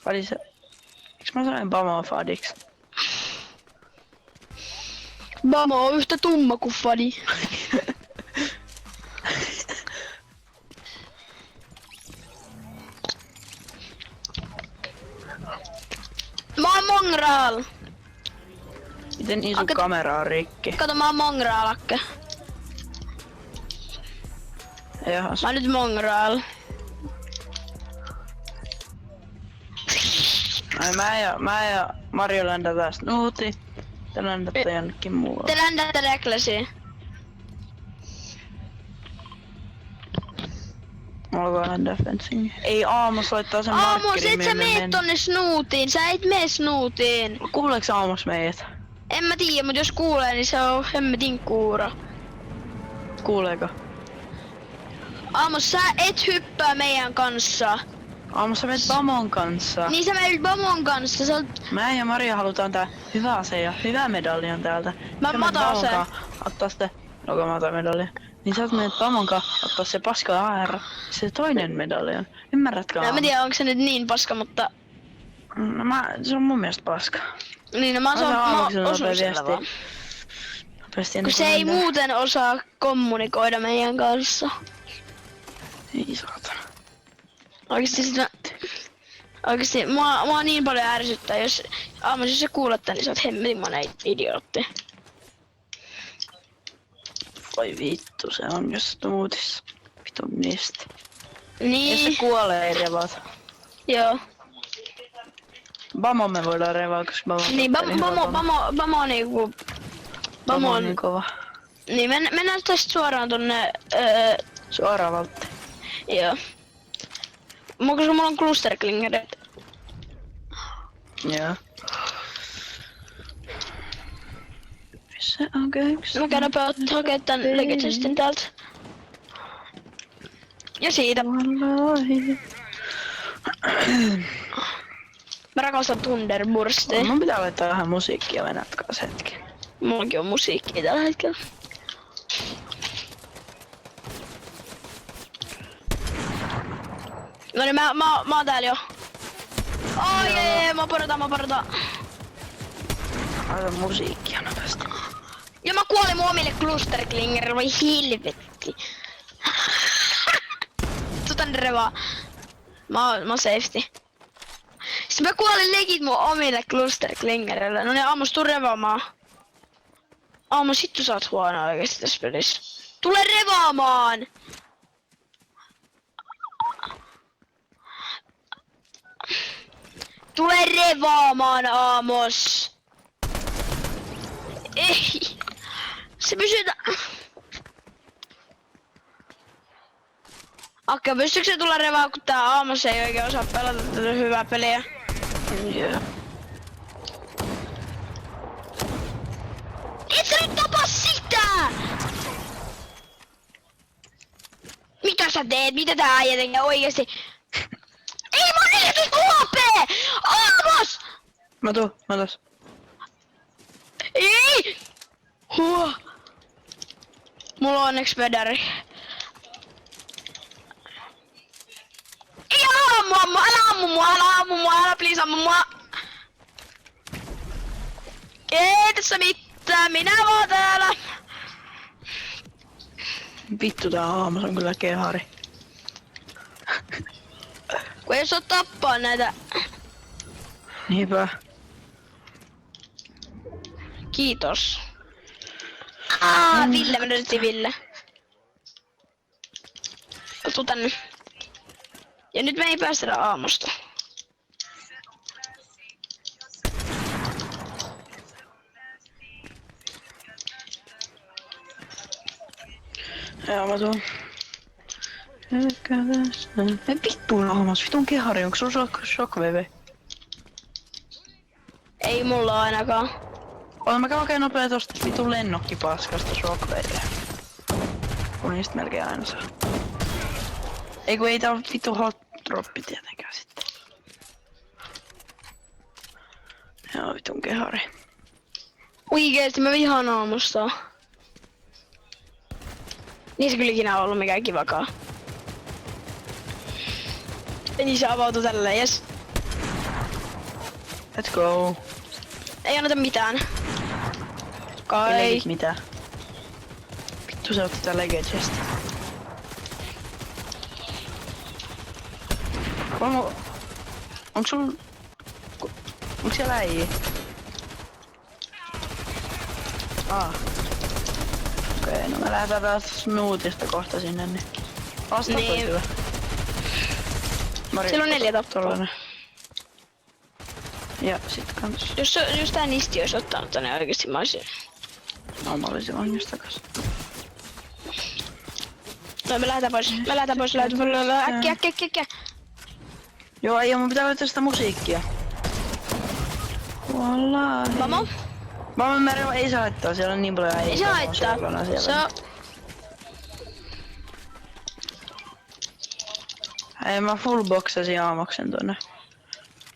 Fadi se... Eiks mä sanoin Bamo Fadiksi? Bamo on yhtä tumma kuin Fadi. Mä oon Mongraal. Miten niin sun kamera on rikki? Kato, mä oon Mongraalakke. Jahas. Mä oon nyt Mongraal. Ai mä ja Marjo läntätään Snooty. Te läntätte jonnekin muualle. Te ländätte Recklessiin. Olkaa ländää fencing. Ei Aamos laittaa sen Aamos, markkerin, et sä minne mene mennä. tonne Snootiin. Sä et mene Snootiin. Kuuleeks Aamos meidät? En mä tiedä, mut jos kuulee, niin se on hemmetin kuuro. Kuuleeko? Aamos, sä et hyppää meidän kanssa. Aamos sä menet Bamon kanssa. Niin sä menet Bamon kanssa. Sä oot... Mä ja Maria halutaan tää hyvä ase ja hyvä medaljon täältä. Mä otan aseen. Ottaa sitten... Onko mä otan medaljon? Niin sä oot menet Bamon kanssa ottaa se paska AR. Se toinen medaljon. Ymmärrätkö? En mä tiedä, onko se nyt niin paska, mutta... No se on mun mielestä paska. Niin, no mä osun sillä vaan. Kun se ei muuten osaa kommunikoida meidän kanssa. Ei saatana. Oikeesti sitä... Oikeesti mua niin paljon ärsyttää, jos... Aamos, jos sä kuulet tän, niin sä oot hemmetin idiootti. Voi vittu, se on jos Snootissa. Vitun niistä. Niin. Jos se kuolee, ei revata. Joo. Bamo me voidaan revaa, koska Bamo... Niin, Bamo on niinku... Bamo on niin kova. Niin, mennään tästä suoraan tonne... Suoraan valtti. Joo. Koska mulla on clusterklingerit. Joo. Missä on köyksi? Mä käydään hakee tän Legacy täältä. Ja siitä. Wallahi. Mä rakastan Thunderburstia. Mun pitää laittaa vähän musiikkia, venätkaas hetken. Mullakin on musiikkia tällä hetkellä. Noniin, mä oon täällä jo. Ai, mä porotaan. Laita musiikkia nopeasti. Ja mä kuolin mun omille clusterklingerille, voi helvetti. Tänne revaa. Mä oon safety. Sitten mä kuolin legit mun omille clusterklingerille. No niin, Aamos, tuu revaamaan. Aamos, hittu sä oot huono oikeesti tässä pelissä. Tule revaamaan! Tule revaamaan, Aamos! Ei! Se pysyy... Akka, pystyykö se tulla revaa, kun tää Aamos ei oikein osaa pelata tätä hyvää peliä? Joo. Et sä nyt tapa sitä! Mitä sä teet? Mitä tää äijä tekee oikeesti? Ei mä oon 14 HP! Aamos! Mä tuus. Ei! Huh. Mulla on onneksi vedari. Ei älä ammu mua, älä please ammu mua. Ei tässä mitään, minä oon täällä. Vittu tää Aamos on kyllä kehari. Kun ei saa tappaa näitä. Niinpä. Kiitos. Ville, mä löydettiin Ville. Tuu tänne. Ja nyt me ei päästä Aamosta. Joo, mä tuun. Ei vittuun Aamos, vitun kehari, onko sulla shockwave? Ei mulla ainakaan. Olen mä käyn nopea tosta vitun lennokkipaskasta shockwavea. Kun niistä melkein aina saa. Ei kun ei tää oo vittu hot droppi tietenkään sitten. Joo vitun kehari. Oikeesti mä vihaan Aamosta. Niin se kyllä ikinä ollut mikään kivakaan. Niin se avautui tälleen, jes. Let's go. Ei anneta mitään. Kai. Ei mitään. Vittu se otti tää Legechest. Onks siellä äijä? Okei, no me lähdetään taas Snootista kohta sinne, niin... Niin. Hyvä. Siellä on 4 tappoa. Ja sit kans... Jos tää nisti ois ottanut tänne oikeesti mä oisin... No mä olisin valmis takas. No me lähdetään pois. Äkkiä. Joo, ei mun pitää löytää sitä musiikkia. Wallahi. Vamo? Vamo meri ei saa haittaa, siellä on niin paljon äijä. Ei se haittaa. Se on... Ei mä full boxasin aamoksen tonne.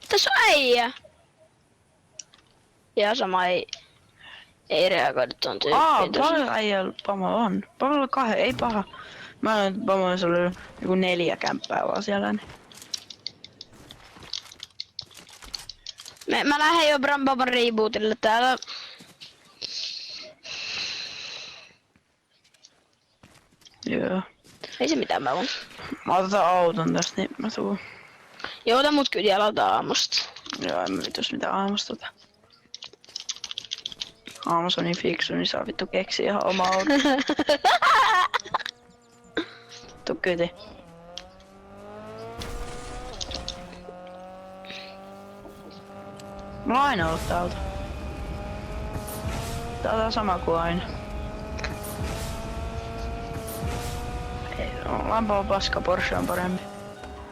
Tässä on äijä. Ja sama ei reagoida ton tyyppiin. Paljon äijällä Pamo on. Pamolla 2, ei paha. Mä olen Pamoissa oli joku 4 kämppää vaan siellä. Niin. Mä lähden jo Brambamon rebootille täällä. Joo. Ei se mitään mä voin. Mä otetaan auton tästä, niin mä tuun. Joo, ota mut kyllä aloita aamusta. Joo, en mä vitus mitään aamusta ota. Aamus on niin fiksu, niin saa vittu keksiä ihan oma auto. Tuu kyti. Mulla on aina ollut tää auto. Tää on sama kuin aina. Ei, lampa paska, Porsche on parempi.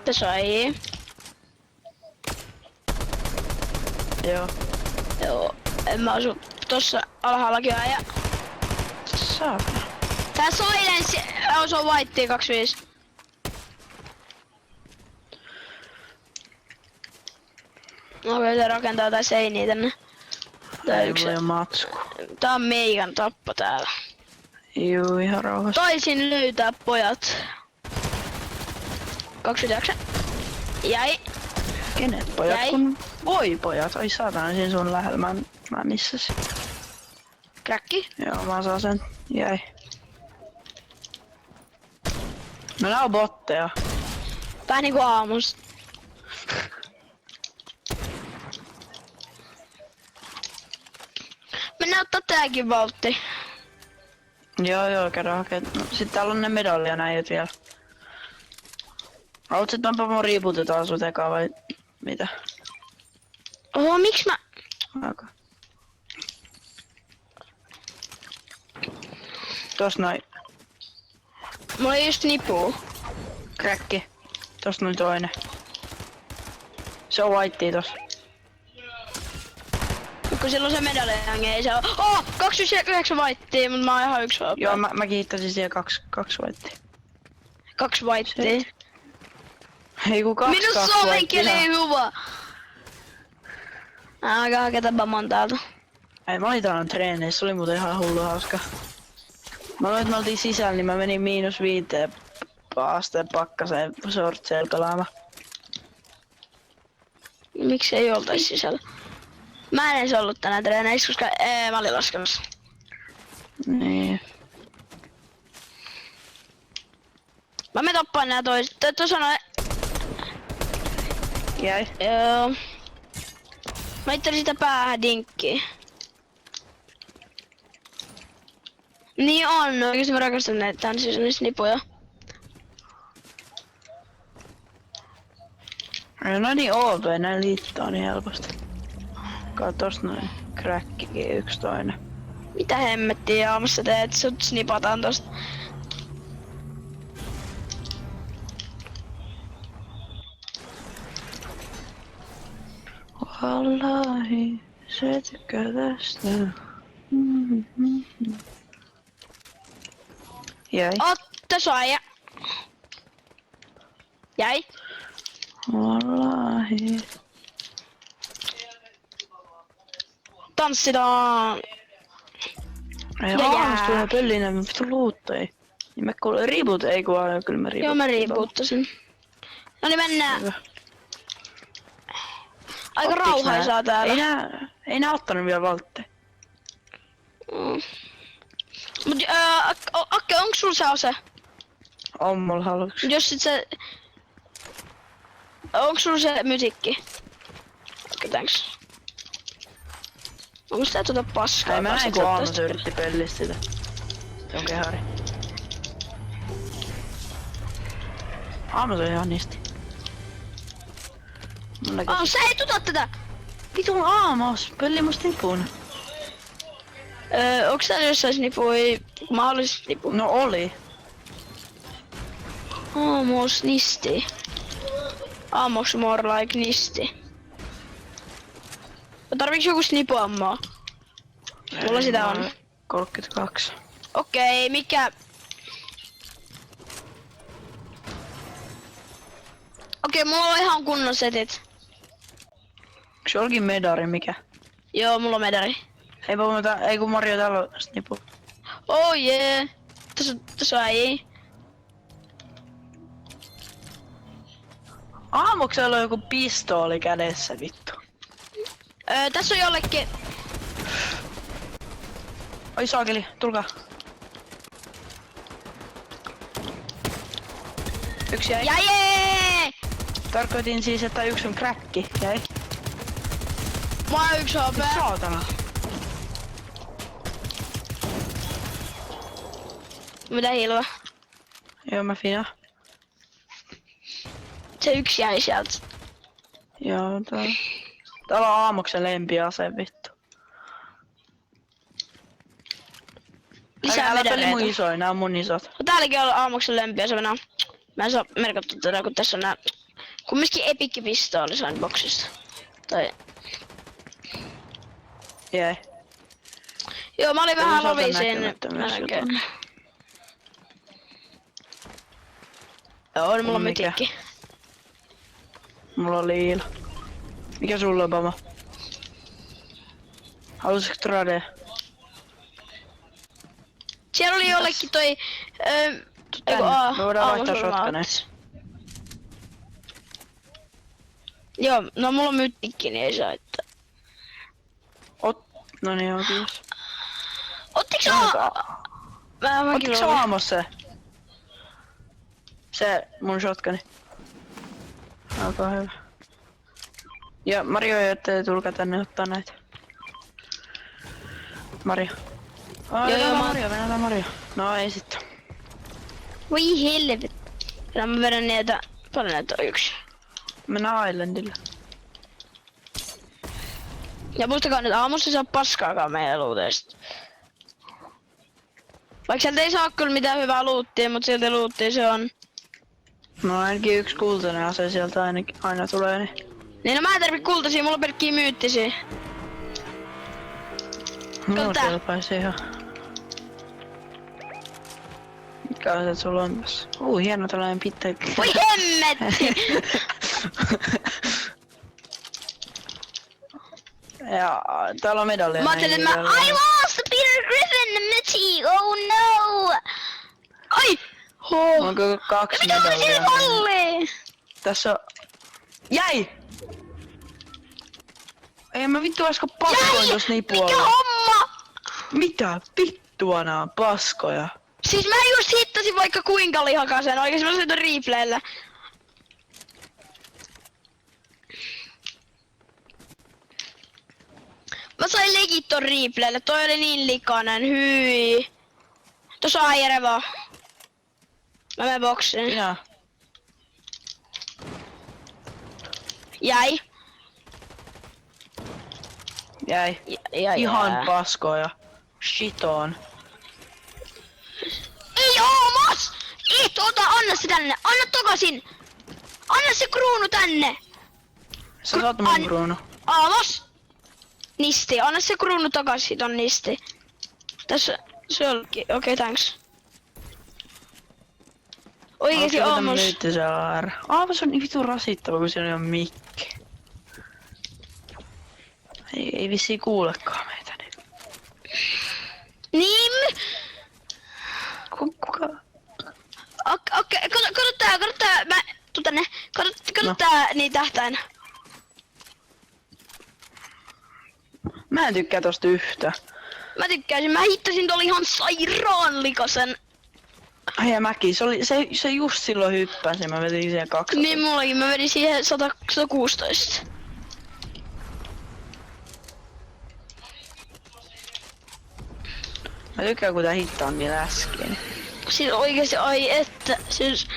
Tässä on äijä. Joo. Joo, en mä asu tossa alhaallakin aja. Saakka. Tää Silence on Whitea 25. Okei, se rakentaa jotain seiniä tänne. Tää Ei mulla oo matsku. Tää on meikan tappo täällä. Juu, ihan rauhassa. Taisin löytää pojat. 29. Jäi. Kenet pojat? Jäi. Kun voi pojat, ai saatana siinä sun lähellä, mä missasin. Kräkki. Joo, mä saan sen. Jäi. No nää on botteja. Vähän niinku aamusta. Mennään ottaa tääkin valtti. Joo, käydään hakee. No, sit täällä on ne medallia näin vielä. Haluatko, että mä riiputetaan sut ekaa vai mitä? Oho, miksi mä... Okay. Tos noin. Mulla ei just nipuu. Kräkki. Tos noin toinen. Se on whitea tos. Kun sillä on se medaljange, ei se oo... Oh! 29 Whitea, mut mä oon ihan 1 vapaa. Joo, mä kiittäisin siellä kaksi whitea. 2 Whitea. Ei ku kaksi Minun suomen kieli ei hyvä! Aika haketa Bamon täältä. Ei, mä olin täällä treeneissä, se oli muuten ihan hullu hauska. Mä luin, että me oltiin sisällä, niin mä menin -5 asteen pakkaseen shortseilla pelaamaan. Miksi ei oltais sisällä? Mä en edes ollut tänään treeneissä, koska mä olin laskemassa. Niin. Mä me toppaan nää toiset. Tuossa on... Jäi. Joo. Mä itselin sitä päähän dinkkiin. Niin on, oikeesti mä rakastan näitä tän siis nipuja. Ei no niin OP, näin liittää niin helposti. Katos noin. Kräkkikin yksi toinen. Mitä hemmettiä aamussa teet? Sut snipataan tosta. Wallahi, se tykkää tästä. Jäi. Otta soija. Jäi. Wallahi. Tanssitaan. Ei Ja aamusta tulee pöllinen, vittu luutta ei. Niin mä kuulen reboot, ei kun kyllä mä reboot. Joo, mä reboottasin. No niin, mennään. Hyvä. Aika Ottiks rauhaisaa täällä. Ei nää ottanut vielä valtteja. Mut Akke, onks sul se ase? On mulla haluks. Jos sit se... Onks sul se mytikki? Okei, thanks. Onko tää tuota paskaa? Ei mä näin kun Aamus tästä? yritti pelliä sitä. Se on kehari. Aamus on ihan nisti. Sä ei tuta tätä! Vitun Aamus, pölli musta nipun. Onks täällä jossain snipui mahdollisesti nipu? No oli. Aamus nisti. Aamus more like nisti. Tarviiks joku snipuammaa? Mulla sitä on. 32. Okei, mikä... Okei, mulla on ihan kunnon setit. Onks jollakin medari mikä? Joo, mulla on medari. Ei kun Mario täällä on snipu. Oh jee. Tässä ei. Aamuksella on joku pistooli kädessä vittu. Tässä on jollekin... Oi saakeli, tulkaa. Yksi jäi. Jee! Tarkoitin siis, että yksi on kräkki. Jäi. Mä oon yksi HP. Saatana. Mitä hilva? Joo mä fina. Se yksi jäi sieltä. Joo täällä on Aamuksen lempiase vittu. Lisää Älä peli medareita. mun isoin, nää on mun isot. No, täälläkin on aamuksen lempiä, se mennään. Mä en saa merkattu tätä, kun tässä on nää... Kumminkin epic pistooli sain boksista. Tai... Jäi. Joo, mä olin vähän lovisin. näkymättömyys Joo, niin mulla on Mikä? mytikki. Mulla on liila. Mikä sulla on, Pama? Halusitko trade? Siellä oli jollekin toi... Tänne. Me voidaan vaihtaa shotguneen. Joo, no mulla on mytikki, niin ei saa, että... No niin, joo, kiitos. Ottiks Mäkin Ottiko se Aamos se? Se mun shotguni. Olkaa hyvä. Ja Mario, ettei tulkaa tänne ottaa näitä. Mario. Joo, Venätään Mario. No ei sitten. Voi helvet. Ja mä vedän niitä... Paljon näitä on yksi. Mennään Islandille. Ja muistakaa nyt aamussa ei saa paskaakaan meidän luuteista. Vaikka sieltä ei saa kyllä mitään hyvää luuttia, mutta sieltä luuttia se on. No ainakin yksi kultainen ase sieltä aina tulee, niin... Niin no mä en tarvi kultaisia, mulla on pelkkiä myyttisiä. No tää. kelpaisi ihan. Mitkä asiat sulla on tässä? Hieno tällainen pitkä. Voi hemmetti! Ja täällä on medallia. Mä ajattelin, että I lost Peter Griffin mytsi, oh no! Ai! Onko kaksi Mitä tuli sille medallia? malliin? Tässä on... Jäi! Ei mä vittu äsken paskoin tossa niin Mikä puolella. homma? Mitä vittua nää on paskoja? Siis mä just hittasin vaikka kuinka lihakasen, oikeesti mä sain replayllä. Mä sain legit ton replaylle, toi oli niin likainen, hyi. Tossa on äijä vaan. Mä menen boksiin. Minä. Jäi. Jäi. Jäi. Ihan paskoja. Shit on. Ei oomas! Et ota, anna se tänne, anna takaisin! Anna se kruunu tänne! Sä saat mun kruunu. Aamos! Nisti, anna se kruunu takaisin ton nisti. Tässä se olikin, okei thanks. Oikeesti Aamos. Aamos on niin vitun rasittava, kun siellä on mikki. Ei vissiin kuulekaan meitä nyt. Niin? Kuka? Okei, kato, tää, mä tuun tänne. Kato No. tää niin tähtäin. Mä en tykkää tosta yhtä. Mä tykkäsin, mä hittäsin tuolla ihan sairaan likasen. Ai ja mäkin, se just silloin hyppäsi ja mä vedin siihen 200. Niin mullakin, mä vedin siihen 116. Mä tykkään kun tää hittaa niin äsken. Siis oikeesti, ai että, siis...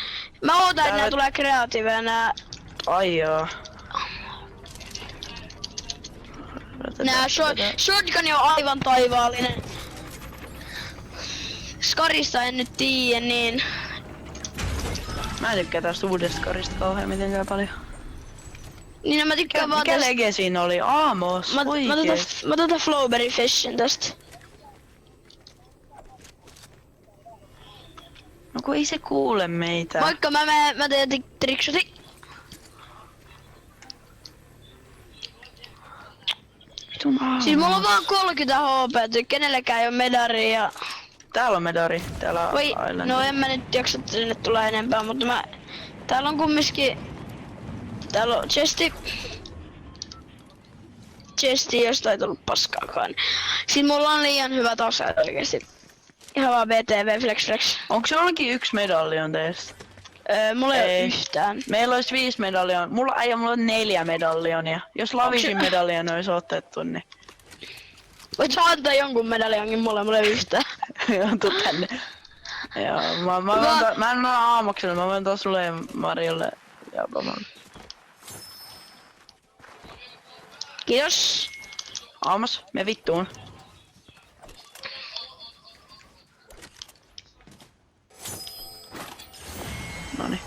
Mä ootan, että nää tulee kreatiiveja nää... Ai joo. Nää shotgun on aivan taivaallinen. Skarista en nyt tiedä, niin... Mä en tykkää tästä uudesta karista kauhean mitenkään paljon. Niin no, mä tykkään vaan Mikä tästä... lege siinä oli? Aamos, oikeesti. Mä tota Flowberry Fishin tästä. No kun ei se kuule meitä. Moikka, mä teen trickshoti. Vitun aamos. Siis mulla on vaan 30 HP, kenellekään ei oo medari ja... Täällä on medari, täällä on Voi, Island. no en mä nyt jaksa, että sinne tulee enempää, mutta mä... Täällä on kumminkin... Täällä on chesti, josta ei tullut paskaakaan. Siis mulla on liian hyvät aseet oikeesti. Ihan vaan BTV flex. Onks jollakin yksi medallion teistä? Mulla ei oo yhtään. Meillä olisi 5 medallion. Mulla on 4 medallionia. Jos Lavisin medallion olisi otettu, niin... Voit sä antaa jonkun medaljonkin mulle ei yhtään. Joo, tuu tänne. Joo, mä en ole aamuksella, mä voin antaa sulle ja Marjolle ja Pamalle. Kiitos. Aamos, me vittuun. Noniin.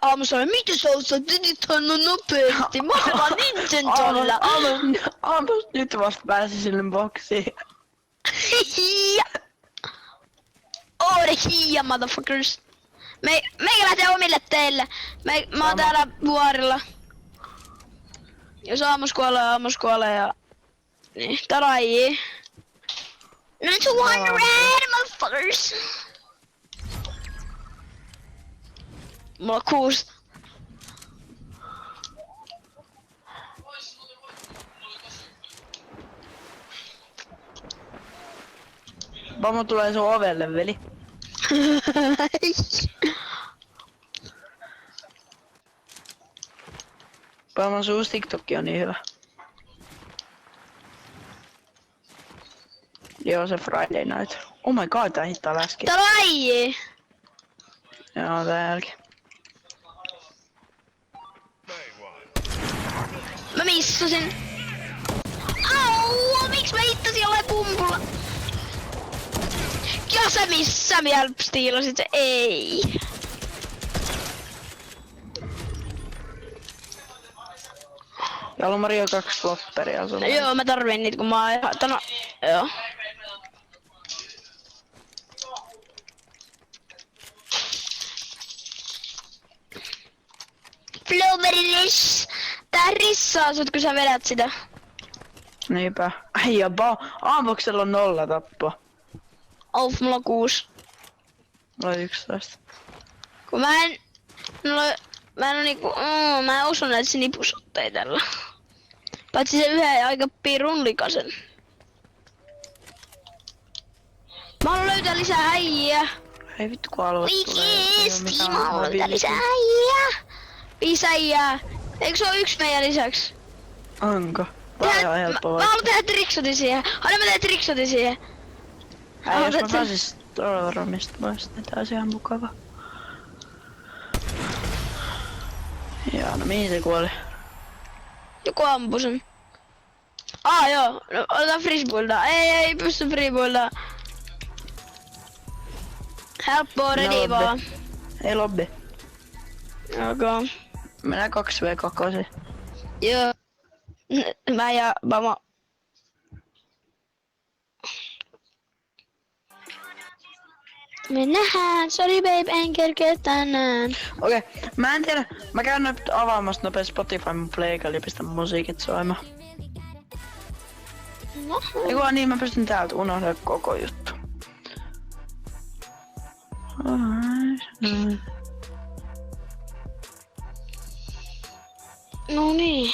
Aamu sanoi, mitä sä osaat editoida nopeasti? Mä oon vaan Nintendolla. Aamos nyt vasta pääsi sinne boksiin. Hiia. Oode hiia, motherfuckers. Meikä lähtee omille teille. Mä oon täällä vuorilla. Jos aamus kuolee ja... Niin, taraji. Not one red, motherfuckers. Mulla on 6. Vamo tulee sun ovelle, veli. Vamo sun uusi TikTokki on niin hyvä. Joo, se Friday Night. Oh my god, tää hittaa läski. Taraji. Joo, tää jälkeen. Mä missasin. Au, miksi mä hittasin jollain pumpulla? Ja sä vielä stiilasit se, ei. Ja on Mario 2 flopperia sulla. Joo, mä tarviin niitä kun mä oon ihan... Joo. Flowberry Rish. Tää rissaa sut kun sä vedät sitä. Niinpä. Ai ja Aamuksella on 0 tappoa. Mulla on 6. Mulla on 11. Kun mä en oo niinku... mä en osu näitä sinipusotteja tällä. Paitsi se yhden aika pirun likasen. Mä haluan löytää lisää äijää. Ei vittu kun alue tulee. Oikeesti, mä haluan löytää lisää äijää. 5 äijää. Eikö se oo 1 meidän lisäksi? Onko? Tää on ihan helppo Mä haluan tehdä tricksotin siihen. Aina mä teen tricksotin siihen. Jos mä pääsis Tororomista pois, niin tää olisi ihan mukava. Joo, no mihin se kuoli? Joku ampui sen. Joo. No, otetaan freebuildaa. Ei pysty freebuildaa. Helppoa, ready vaan. Ei lobby. Okay. Mennään 2v2. Joo. Mä ja Bama. Me nähdään, sorry babe, en kerkeä tänään. Okei, mä en tiedä. Mä käyn nyt avaamassa nopea Spotify mun pleikalla ja pistän musiikit soimaan. No. Eiku niin, mä pystyn täältä unohtaa koko juttu. No niin.